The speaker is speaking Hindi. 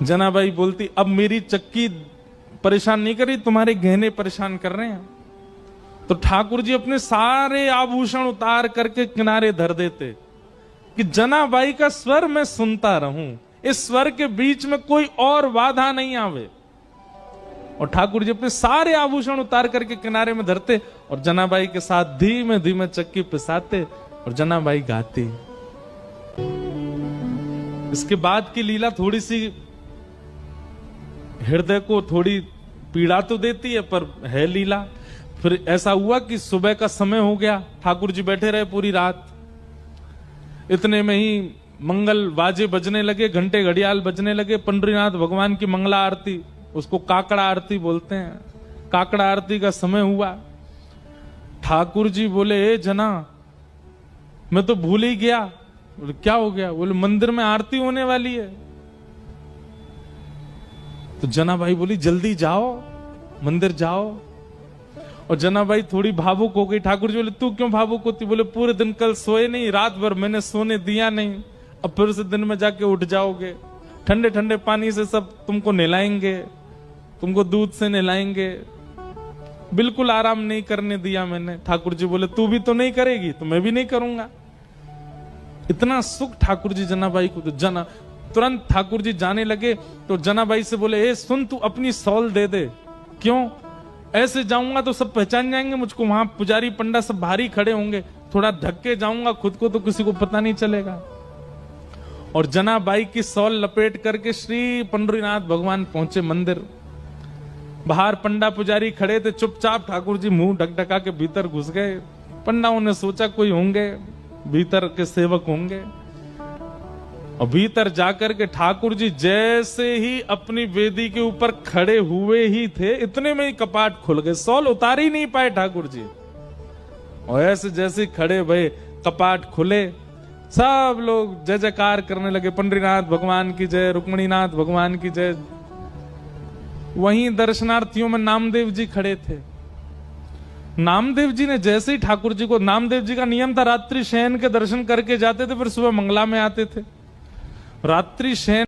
जनाबाई बोलती, अब मेरी चक्की परेशान नहीं कर रही, तुम्हारे गहने परेशान कर रहे हैं। तो ठाकुर जी अपने सारे आभूषण उतार करके किनारे धर देते कि जनाबाई का स्वर मैं सुनता रहूं, इस स्वर के बीच में कोई और बाधा नहीं आवे। और ठाकुर जी अपने सारे आभूषण उतार करके किनारे में धरते और जनाबाई के साथ धीमे धीमे चक्की पिसाते और जनाबाई गाती। इसके बाद की लीला थोड़ी सी हृदय को थोड़ी पीड़ा तो देती है, पर है लीला। फिर ऐसा हुआ कि सुबह का समय हो गया, ठाकुर जी बैठे रहे पूरी रात। इतने में ही मंगल बाजे बजने लगे, घंटे घड़ियाल बजने लगे। पंडरीनाथ भगवान की मंगला आरती, उसको काकड़ा आरती बोलते हैं, काकड़ा आरती का समय हुआ। ठाकुर जी बोले, ए जना, मैं तो भूल ही गया। बोले, क्या हो गया? बोले, मंदिर में आरती होने वाली है। तो जनाबाई बोली, जल्दी जाओ, मंदिर जाओ। और जनाबाई थोड़ी भावुक हो गई। ठाकुर जी बोले, तू क्यों भावुक होती? बोले, पूरे दिन कल सोए नहीं, रात भर मैंने सोने दिया नहीं, अब फिर से दिन में जाके उठ जाओगे। ठंडे ठंडे पानी से सब तुमको नहलाएंगे, तुमको दूध से नहलाएंगे, बिल्कुल आराम नहीं करने दिया मैंने। ठाकुर जी बोले, तू भी तो नहीं करेगी तो मैं भी नहीं करूंगा। इतना सुख ठाकुर जी जनाबाई को। तो तुरंत ठाकुर जी जाने लगे तो जनाबाई से बोले, ए सुन, तू अपनी सॉल दे दे। क्यों? ऐसे जाऊंगा तो सब पहचान जाएंगे मुझको, वहां पुजारी पंडा सब भारी खड़े होंगे, थोड़ा धक्के जाऊंगा खुद को तो किसी को पता नहीं चलेगा। और जनाबाई की सॉल लपेट करके श्री पंडरीनाथ भगवान पहुंचे मंदिर। बाहर पंडा पुजारी खड़े थे, चुपचाप ठाकुर जी मुंह ढकढका के भीतर घुस गए। पंडाओं ने सोचा कोई होंगे, भीतर के सेवक होंगे। और भीतर जाकर के ठाकुर जी जैसे ही अपनी वेदी के ऊपर खड़े हुए ही थे, इतने में ही कपाट खुल गए। सॉल उतार ही नहीं पाए ठाकुर जी। और ऐसे जैसे खड़े भये, कपाट खुले, सब लोग जय जयकार करने लगे, पंडरीनाथ भगवान की जय, रुक्मणीनाथ भगवान की जय। वहीं दर्शनार्थियों में नामदेव जी खड़े थे। नामदेव जी ने जैसे ही ठाकुर जी को, नामदेव जी का नियम था रात्रि शयन के दर्शन करके जाते थे, फिर सुबह मंगला में आते थे। रात्रि शयन